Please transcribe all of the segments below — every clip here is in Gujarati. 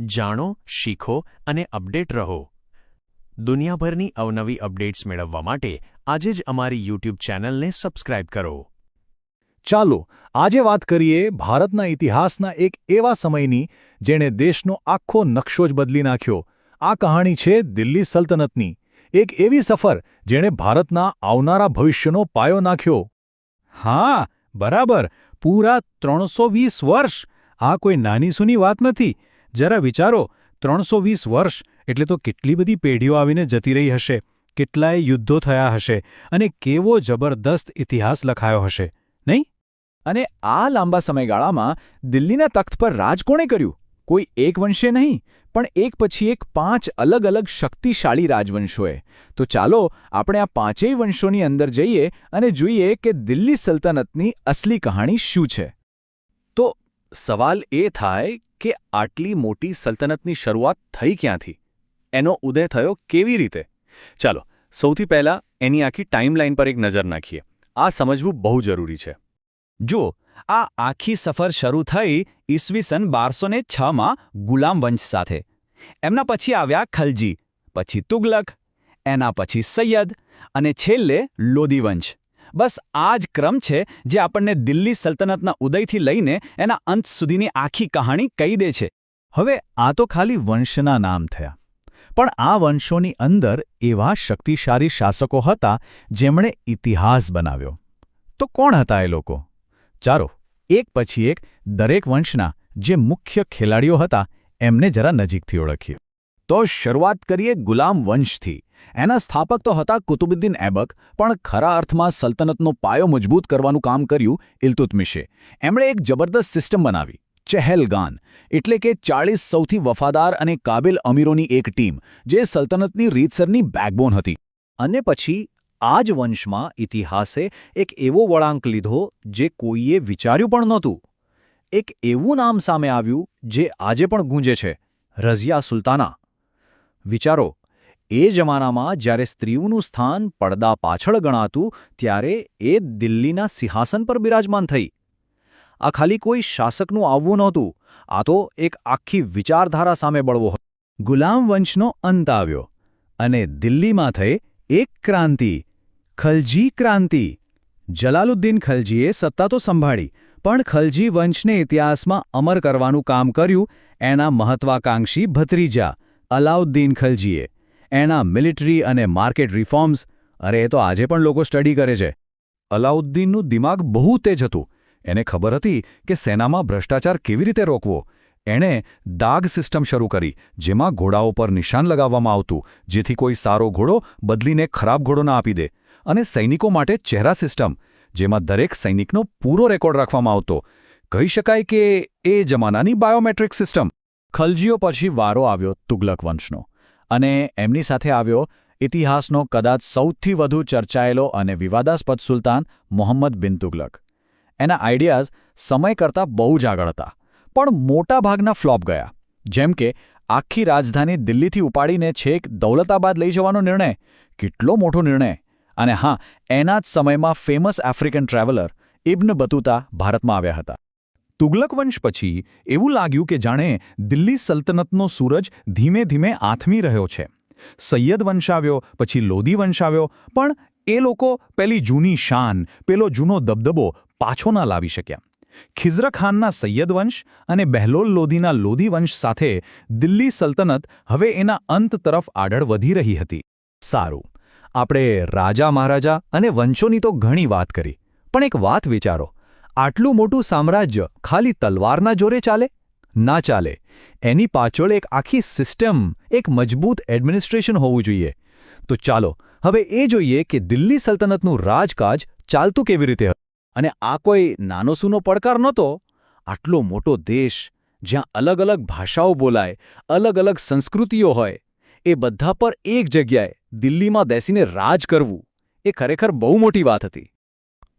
જાણો, શીખો અને અપડેટ રહો. દુનિયાભરની અવનવી અપડેટ્સ મેળવવા માટે આજે જ અમારી યુટ્યુબ ચેનલને સબસ્ક્રાઇબ કરો. ચાલો આજે વાત કરીએ ભારતના ઇતિહાસના એક એવા સમયની જેણે દેશનો આખો નકશો જ બદલી નાખ્યો. આ કહાણી છે દિલ્હી સલ્તનતની, એક એવી સફર જેણે ભારતના આવનારા ભવિષ્યનો પાયો નાખ્યો. હા, બરાબર, પૂરા 320 વર્ષ. આ કોઈ નાની સૂની વાત નથી. જરા વિચારો, 320 વર્ષ એટલે તો કેટલી બધી પેઢીઓ આવીને જતી રહી હશે, કેટલાય યુદ્ધો થયા હશે અને કેવો જબરદસ્ત ઇતિહાસ લખાયો હશે, નહીં? અને આ લાંબા સમયગાળામાં દિલ્હીના તખ્ત પર રાજ કોણે કર્યું? કોઈ એક વંશે નહીં, પણ એક પછી એક 5 અલગ અલગ શક્તિશાળી રાજવંશોએ. તો ચાલો આપણે આ 5 વંશોની અંદર જઈએ અને જોઈએ કે દિલ્હી સલ્તનતની અસલી કહાણી શું છે. તો સવાલ એ થાય કે આટલી મોટી સલ્તનતની શરૂઆત થઈ ક્યાંથી? એનો ઉદય થયો કેવી રીતે? ચાલો સૌથી પહેલાં એની આખી ટાઈમલાઈન પર એક નજર નાખીએ. આ સમજવું બહુ જરૂરી છે. જો આ આખી સફર શરૂ થઈ ઈસવીસન 1206માં ગુલામ વંશ સાથે. એમના પછી આવ્યા ખલજી, પછી તુગલક, એના પછી સૈયદ અને છેલ્લે લોધી વંશ. બસ આ જ ક્રમ છે જે આપણને દિલ્હી સલ્તનતના ઉદયથી લઈને એના અંત સુધીની આખી કહાણી કહી દે છે. હવે આ તો ખાલી વંશના નામ થયા, પણ આ વંશોની અંદર એવા શક્તિશાળી શાસકો હતા જેમણે ઇતિહાસ બનાવ્યો. તો કોણ હતા એ લોકો? ચાલો એક પછી એક દરેક વંશના જે મુખ્ય ખેલાડીઓ હતા એમને જરા નજીકથી ઓળખીએ. તો શરૂઆત કરીએ ગુલામ વંશથી. એના સ્થાપક તો હતા કુતુબુદ્દીન ઐબક, પણ ખરા અર્થમાં સલ્તનતનો પાયો મજબૂત કરવાનું કામ કર્યું ઇલ્તુત્મિશે. એમણે એક જબરદસ્ત સિસ્ટમ બનાવી, ચહેલગાન, એટલે કે 40 સૌથી વફાદાર અને કાબિલ અમીરોની એક ટીમ, જે સલ્તનતની રીતસરની બેકબોન હતી. અને પછી આ જ વંશમાં ઇતિહાસે એક એવો વળાંક લીધો જે કોઈએ વિચાર્યું પણ નહોતું. એક એવું નામ સામે આવ્યું જે આજે પણ ગૂંજે છે, રઝિયા સુલ્તાના. વિચારો, એ જમાનામાં જ્યારે સ્ત્રીઓનું સ્થાન પડદા પાછળ ગણાતું, ત્યારે એ દિલ્હીના સિંહાસન પર બિરાજમાન થઈ. આ ખાલી કોઈ શાસકનું આવવું નહોતું, આ તો એક આખી વિચારધારા સામે બળવો હતો. ગુલામ વંશનો અંત આવ્યો અને દિલ્હીમાં થઈ એક ક્રાંતિ, ખલજી ક્રાંતિ. જલાલુદ્દીન ખલજીએ સત્તા તો સંભાળી, પણ ખલજી વંશને ઇતિહાસમાં અમર કરવાનું કામ કર્યું એના મહત્વાકાંક્ષી ભત્રીજા અલાઉદ્દીન ખલજીએ. એના મિલિટરી અને માર્કેટ રિફોર્મ્સ, અરે એ તો આજે પણ લોકો સ્ટડી કરે છે. અલાઉદ્દીનનું દિમાગ બહુ તેજ હતું. એને ખબર હતી કે સેનામાં ભ્રષ્ટાચાર કેવી રીતે રોકવો. એણે દાગ સિસ્ટમ શરૂ કરી, જેમાં ઘોડાઓ પર નિશાન લગાવવામાં આવતું, જેથી કોઈ સારો ઘોડો બદલીને ખરાબ ઘોડો ના આપી દે. અને સૈનિકો માટે ચહેરા સિસ્ટમ, જેમાં દરેક સૈનિકનો પૂરો રેકોર્ડ રાખવામાં આવતો. કહી શકાય કે એ જમાનાની બાયોમેટ્રિક સિસ્ટમ. ખલજીઓ પછી વારો આવ્યો તુગલક વંશનો, અને એમની સાથે આવ્યો ઇતિહાસનો કદાચ સૌથી વધુ ચર્ચાયેલો અને વિવાદાસ્પદ સુલતાન મોહમ્મદ બિન તુગલક. એના આઈડિયાઝ સમય કરતાં બહુ જ આગળ હતા, પણ મોટાભાગના ફ્લોપ ગયા. જેમ કે આખી રાજધાની દિલ્હીથી ઉપાડીને છેક દૌલતાબાદ લઈ જવાનો નિર્ણય. કેટલો મોટો નિર્ણય! અને હા, એના જ સમયમાં famous African traveller ibn Battuta ભારતમાં આવ્યા હતા. તુગલક વંશ પછી એવું લાગ્યું કે જાણે દિલ્હી સલ્તનતનો સૂરજ ધીમે ધીમે આથમી રહ્યો છે. સૈયદ વંશ આવ્યો, પછી લોધી વંશ આવ્યો, પણ એ લોકો પેલી જૂની શાન, પેલો જૂનો દબદબો પાછો ના લાવી શક્યા. ખિઝર ખાનના સૈયદ વંશ અને બહેલોલ લોધીના લોધી વંશ સાથે દિલ્હી સલ્તનત હવે એના અંત તરફ આગળ વધી રહી હતી. સારું, આપણે રાજા મહારાજા અને વંશોની તો ઘણી વાત કરી, પણ એક વાત વિચારો, આટલું મોટું સામ્રાજ્ય ખાલી તલવારના જોરે ચાલે? ના ચાલે. એની પાછળ એક આખી સિસ્ટમ, એક મજબૂત એડમિનિસ્ટ્રેશન હોવું જોઈએ. તો ચાલો હવે એ જોઈએ કે દિલ્હી સલ્તનતનું રાજકાજ ચાલતું કેવી રીતે હતું. અને આ કોઈ નાનો સૂનો પડકાર નહોતો. આટલો મોટો દેશ, જ્યાં અલગ અલગ ભાષાઓ બોલાય, અલગ અલગ સંસ્કૃતિઓ હોય, એ બધા પર એક જગ્યાએ દિલ્હીમાં બેસીને રાજ કરવું, એ ખરેખર બહુ મોટી વાત હતી.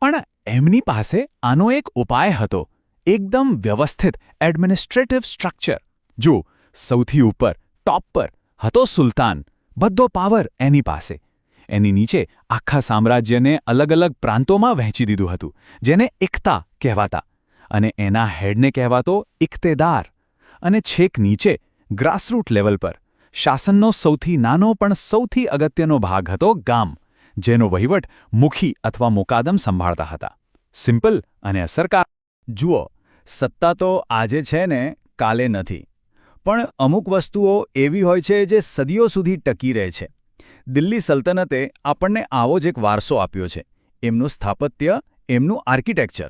પણ એમની પાસે આનો એક ઉપાય હતો, એકદમ વ્યવસ્થિત એડમિનિસ્ટ્રેટિવ સ્ટ્રક્ચર. જો સૌથી ઉપર, ટોપ પર હતો સુલતાન. બધો પાવર એની પાસે. એની નીચે આખા સામ્રાજ્યને અલગ અલગ પ્રાંતોમાં વહેંચી દીધું હતું, જેને ઇખ્તા કહેવાતા, અને એના હેડને કહેવાતો ઇખ્તેદાર. અને છેક નીચે ગ્રાસરૂટ લેવલ પર શાસનનો સૌથી નાનો પણ સૌથી અગત્યનો ભાગ હતો ગામ, જેનો વહીવટ મુખી અથવા મુકાદમ સંભાળતા હતા. સિમ્પલ અને અસરકારક. જુઓ, સત્તા તો આજે છે ને કાલે નથી, પણ અમુક વસ્તુઓ એવી હોય છે જે સદીઓ સુધી ટકી રહે છે. દિલ્હી સલ્તનતે આપણને આવો જ એક વારસો આપ્યો છે. એમનું સ્થાપત્ય, એમનું આર્કિટેક્ચર.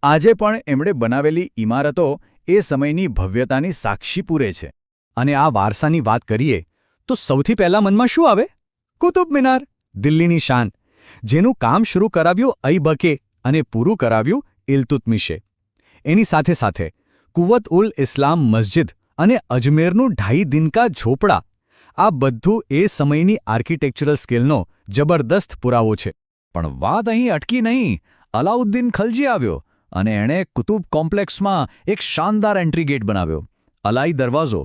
આજે પણ એમણે બનાવેલી ઇમારતો એ સમયની ભવ્યતાની સાક્ષી પૂરે છે. અને આ વારસાની વાત કરીએ તો સૌથી પહેલા મનમાં શું આવે? કુતુબ મિનાર, દિલ્હીની શાન, જેનું કામ શરૂ કરાવ્યું ઐબકે અને પૂરું કરાવ્યું ઇલ્તુત્મિશે. એની સાથે સાથે કુવત ઉલ ઇસ્લામ મસ્જિદ અને અજમેરનું 2.5 દિનકા ઝોપડા, આ બધું એ સમયની આર્કિટેક્ચરલ સ્કિલનો જબરદસ્ત પુરાવો છે. પણ વાત અહીં અટકી નહીં. અલાઉદ્દીન ખલજી આવ્યો અને એણે કુતુબ કોમ્પ્લેક્સમાં એક શાનદાર એન્ટ્રી ગેટ બનાવ્યો, અલાઈ દરવાજો.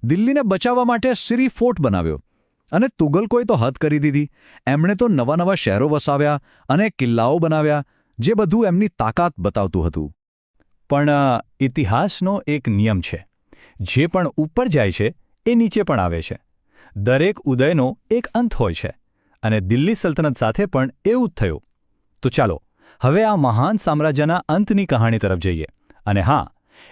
દિલ્હીને બચાવવા માટે સિરી ફોર્ટ બનાવ્યો. અને તુગલકોએ તો હદ કરી દીધી. એમણે તો નવા નવા શહેરો વસાવ્યા અને કિલ્લાઓ બનાવ્યા, જે બધું એમની તાકાત બતાવતું હતું. પણ ઇતિહાસનો એક નિયમ છે: જે પણ ઉપર જાય છે એ નીચે પણ આવે છે. દરેક ઉદયનો એક અંત હોય છે, અને દિલ્હી સલ્તનત સાથે પણ એવું જ થયું. તો ચાલો હવે આ મહાન સામ્રાજ્યના અંતની કહાણી તરફ જઈએ. અને હા,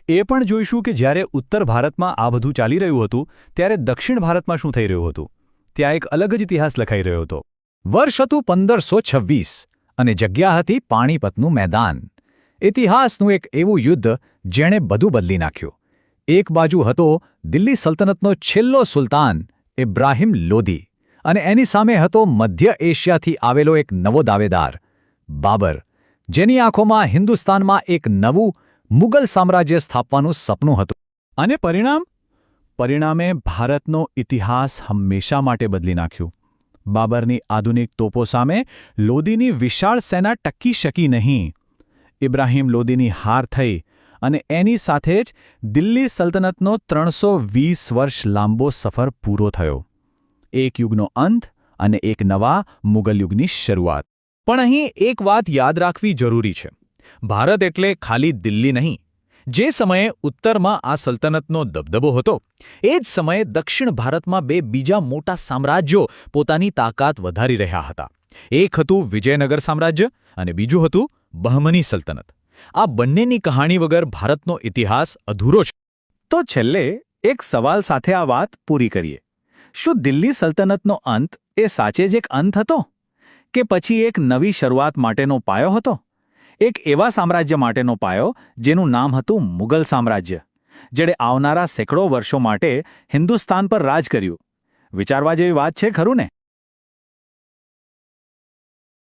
એ પણ જોઈશું કે જ્યારે ઉત્તર ભારતમાં આ બધું ચાલી રહ્યું હતું, ત્યારે દક્ષિણ ભારતમાં શું થઈ રહ્યું હતું. ત્યાં એક અલગ જ ઇતિહાસ લખાઈ રહ્યો હતો. વર્ષ હતું 1526 અને જગ્યા હતી પાણીપતનું મેદાન. ઇતિહાસનું એક એવું યુદ્ધ જેણે બધું બદલી નાખ્યું. એક બાજુ હતો દિલ્હી સલ્તનતનો છેલ્લો સુલતાન ઇબ્રાહિમ લોધી, અને એની સામે હતો મધ્ય એશિયાથી આવેલો એક નવો દાવેદાર બાબર, જેની આંખોમાં હિન્દુસ્તાનમાં એક નવું મુગલ સામ્રાજ્ય સ્થાપવાનું સપનું હતું. અને પરિણામે ભારતનો ઇતિહાસ હંમેશા માટે બદલી નાખ્યું. બાબરની આધુનિક તોપો સામે લોદીની વિશાળ સેના ટકી શકી નહીં. ઇબ્રાહિમ લોદીની હાર થઈ, અને એની સાથે જ દિલ્હી સલ્તનતનો 320 વર્ષ લાંબો સફર પૂરો થયો. એક યુગનો અંત અને એક નવા મુગલ યુગની શરૂઆત. પણ અહીં એક વાત યાદ રાખવી જરૂરી છે. ભારત એટલે ખાલી દિલ્હી નહીં. જે સમયે ઉત્તરમાં આ સલ્તનતનો દબદબો હતો, એ જ સમયે દક્ષિણ ભારતમાં 2 બીજા મોટા સામ્રાજ્યો પોતાની તાકાત વધારી રહ્યા હતા. એક હતું વિજયનગર સામ્રાજ્ય અને બીજું હતું બહમની સલ્તનત. આ બંનેની કહાણી વગર ભારતનો ઇતિહાસ અધૂરો છે. તો છેલ્લે એક સવાલ સાથે આ વાત પૂરી કરીએ. શું દિલ્હી સલ્તનતનો અંત એ સાચે જ એક અંત હતો, કે પછી એક નવી શરૂઆત માટેનો પાયો હતો? એક એવા સામ્રાજ્ય માટેનો પાયો જેનું નામ હતું મુગલ સામ્રાજ્ય, જેણે આવનારા સેંકડો વર્ષો માટે હિન્દુસ્તાન પર રાજ કર્યું. વિચારવા જેવી વાત છે, ખરું ને?